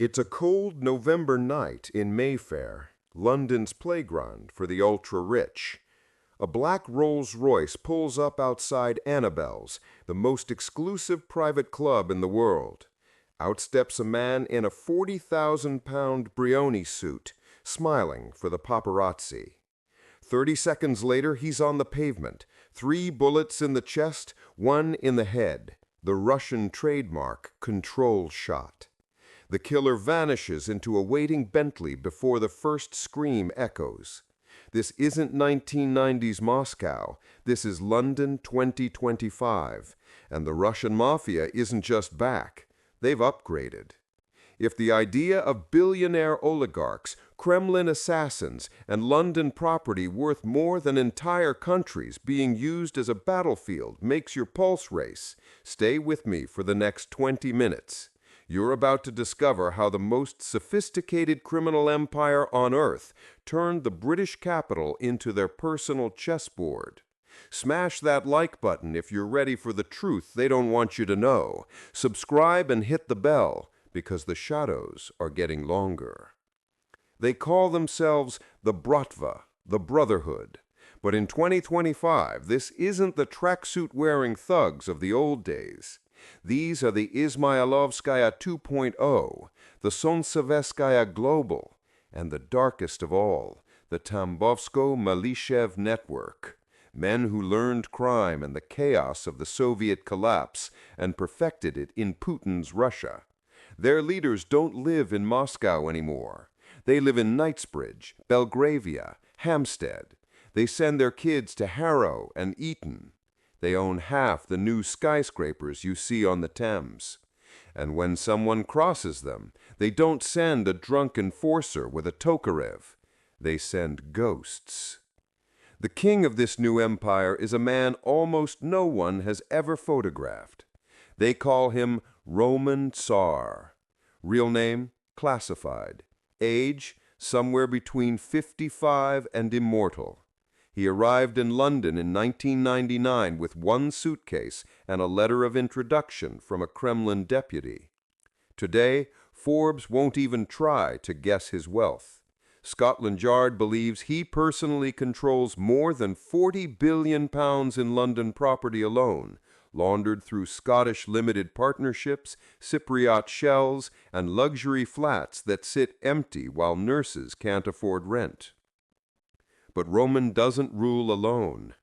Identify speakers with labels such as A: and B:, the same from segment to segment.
A: It's a cold November night in Mayfair, London's playground for the ultra-rich. A black Rolls-Royce pulls up outside Annabelle's, the most exclusive private club in the world. Out steps a man in a 40,000-pound Brioni suit, smiling for the paparazzi. 30 seconds later, he's on the pavement, 3 bullets in the chest, 1 in the head, the Russian trademark control shot. The killer vanishes into a waiting Bentley before the first scream echoes. This isn't 1990s Moscow, this is London 2025, and the Russian Mafia isn't just back, they've upgraded. If the idea of billionaire oligarchs, Kremlin assassins, and London property worth more than entire countries being used as a battlefield makes your pulse race, stay with me for the next 20 minutes. You're about to discover how the most sophisticated criminal empire on earth turned the British capital into their personal chessboard. Smash that like button if you're ready for the truth they don't want you to know. Subscribe and hit the bell, because the shadows are getting longer. They call themselves the Bratva, the Brotherhood. But in 2025, this isn't the tracksuit-wearing thugs of the old days. These are the Izmailovskaya 2.0, the Solntsevskaya Global, and the darkest of all, the Tambovsko-Malishev Network. Men who learned crime and the chaos of the Soviet collapse and perfected it in Putin's Russia. Their leaders don't live in Moscow anymore. They live in Knightsbridge, Belgravia, Hampstead. They send their kids to Harrow and Eton. They own half the new skyscrapers you see on the Thames. And when someone crosses them, they don't send a drunk enforcer with a Tokarev. They send ghosts. The king of this new empire is a man almost no one has ever photographed. They call him Roman Tsar. Real name, classified. Age, somewhere between 55 and immortal. He arrived in London in 1999 with 1 suitcase and a letter of introduction from a Kremlin deputy. Today, Forbes won't even try to guess his wealth. Scotland Yard believes he personally controls more than £40 billion in London property alone, laundered through Scottish limited partnerships, Cypriot shells, and luxury flats that sit empty while nurses can't afford rent. But Roman doesn't rule alone.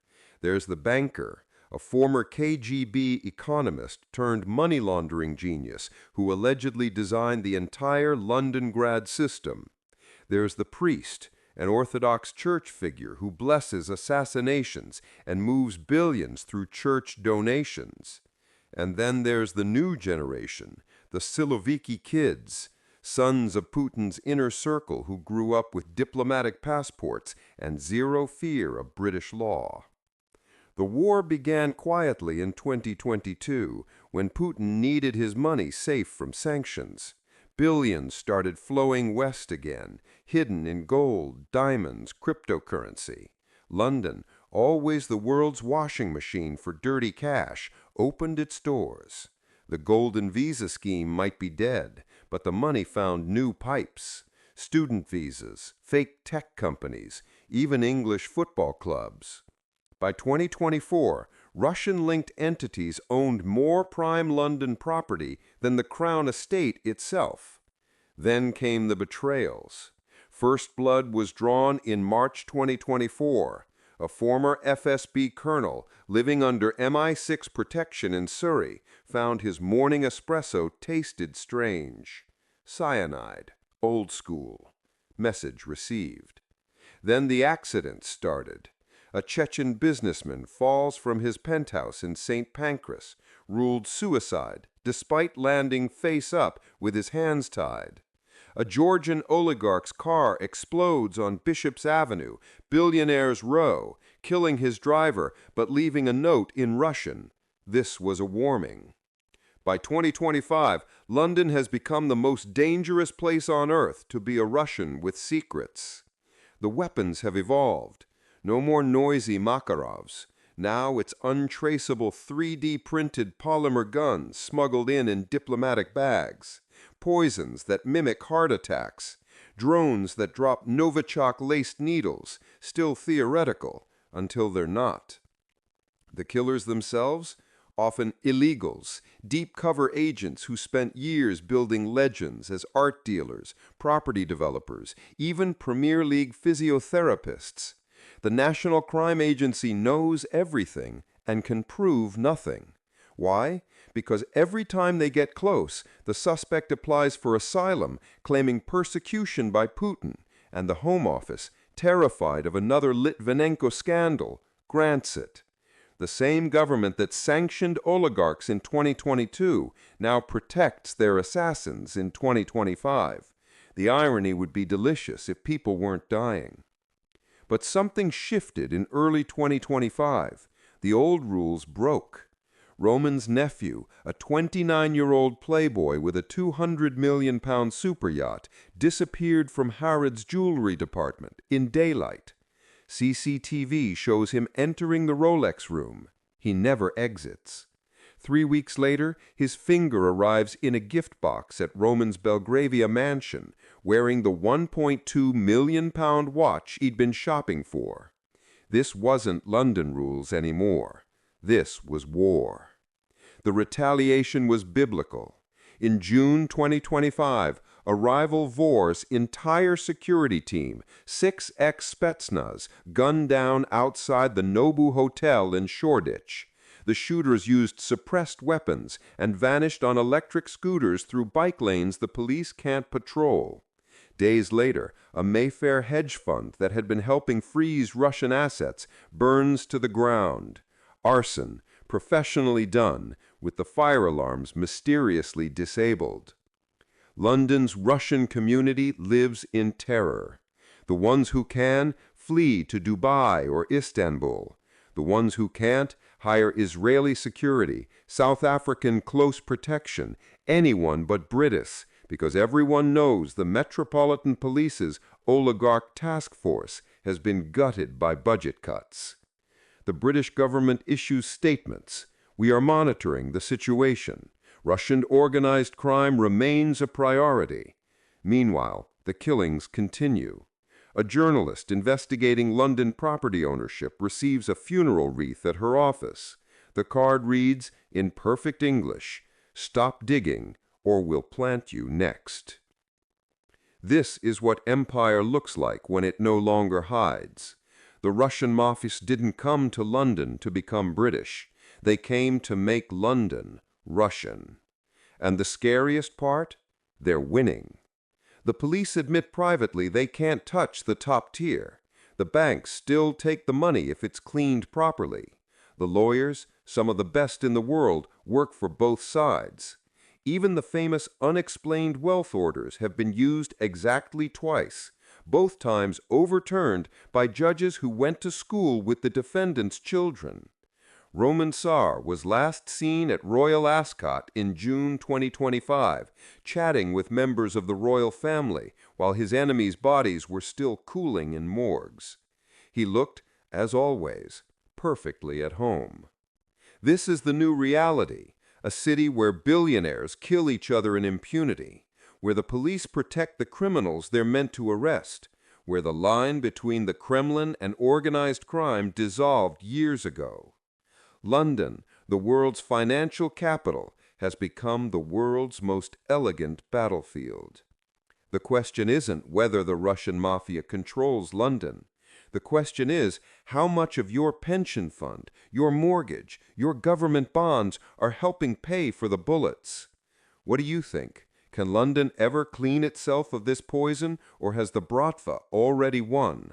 A: There's the banker, a former KGB economist turned money laundering genius who allegedly designed the entire Londongrad system. There's the priest, an Orthodox church figure who blesses assassinations and moves billions through church donations. And then there's the new generation, the Siloviki kids, sons of Putin's inner circle who grew up with diplomatic passports and zero fear of British law. The war began quietly in 2022 when Putin needed his money safe from sanctions. Billions started flowing west again, hidden in gold, diamonds, cryptocurrency. London, always the world's washing machine for dirty cash, opened its doors. The golden visa scheme might be dead, but the money found new pipes. Student visas, fake tech companies, even English football clubs. By 2024, Russian-linked entities owned more prime London property than the Crown Estate itself. Then came the betrayals. First blood was drawn in March 2024. A former FSB colonel living under MI6 protection in Surrey found his morning espresso tasted strange. Cyanide, old school. Message received. Then the accident started. A Chechen businessman falls from his penthouse in St. Pancras, ruled suicide despite landing face up with his hands tied. A Georgian oligarch's car explodes on Bishop's Avenue, Billionaires Row, killing his driver but leaving a note in Russian. This was a warning. By 2025, London has become the most dangerous place on earth to be a Russian with secrets. The weapons have evolved. No more noisy Makarovs. Now it's untraceable 3D printed polymer guns smuggled in diplomatic bags. poisons that mimic heart attacks, drones that drop Novichok-laced needles, still theoretical until they're not. The killers themselves? Often illegals, deep-cover agents who spent years building legends as art dealers, property developers, even Premier League physiotherapists. The National Crime Agency knows everything and can prove nothing. Why? Because every time they get close, the suspect applies for asylum, claiming persecution by Putin, and the Home Office, terrified of another Litvinenko scandal, grants it. The same government that sanctioned oligarchs in 2022 now protects their assassins in 2025. The irony would be delicious if people weren't dying. But something shifted in early 2025. The old rules broke. Roman's nephew, a 29-year-old playboy with a £200 million superyacht, disappeared from Harrods' jewelry department in daylight. CCTV shows him entering the Rolex room. He never exits. 3 weeks later, his finger arrives in a gift box at Roman's Belgravia mansion, wearing the £1.2 million watch he'd been shopping for. This wasn't London rules anymore. This was war. The retaliation was biblical. In June 2025, a rival Vor's entire security team, 6 ex-Spetsnaz, gunned down outside the Nobu Hotel in Shoreditch. The shooters used suppressed weapons and vanished on electric scooters through bike lanes the police can't patrol. Days later, a Mayfair hedge fund that had been helping freeze Russian assets burns to the ground. Arson, professionally done, with the fire alarms mysteriously disabled. London's Russian community lives in terror. The ones who can flee to Dubai or Istanbul. The ones who can't hire Israeli security, South African close protection, anyone but British, because everyone knows the Metropolitan Police's Oligarch Task Force has been gutted by budget cuts. The British government issues statements. We are monitoring the situation. Russian organized crime remains a priority. Meanwhile, the killings continue. A journalist investigating London property ownership receives a funeral wreath at her office. The card reads, in perfect English, "Stop digging, or we'll plant you next." This is what empire looks like when it no longer hides. The Russian Mafia didn't come to London to become British. They came to make London Russian. And the scariest part? They're winning. The police admit privately they can't touch the top tier. The banks still take the money if it's cleaned properly. The lawyers, some of the best in the world, work for both sides. Even the famous unexplained wealth orders have been used exactly twice, both times overturned by judges who went to school with the defendant's children. Roman Tsar was last seen at Royal Ascot in June 2025, chatting with members of the royal family while his enemies' bodies were still cooling in morgues. He looked, as always, perfectly at home. This is the new reality, a city where billionaires kill each other in impunity, where the police protect the criminals they're meant to arrest, where the line between the Kremlin and organized crime dissolved years ago. London, the world's financial capital, has become the world's most elegant battlefield. The question isn't whether the Russian Mafia controls London. The question is how much of your pension fund, your mortgage, your government bonds are helping pay for the bullets. What do you think? Can London ever clean itself of this poison, or has the Bratva already won?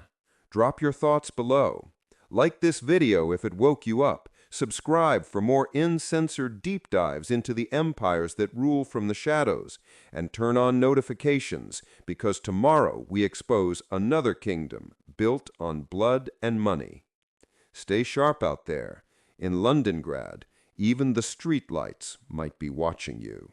A: Drop your thoughts below. Like this video if it woke you up. Subscribe for more uncensored deep dives into the empires that rule from the shadows, and turn on notifications, because tomorrow we expose another kingdom built on blood and money. Stay sharp out there. In Londongrad, even the streetlights might be watching you.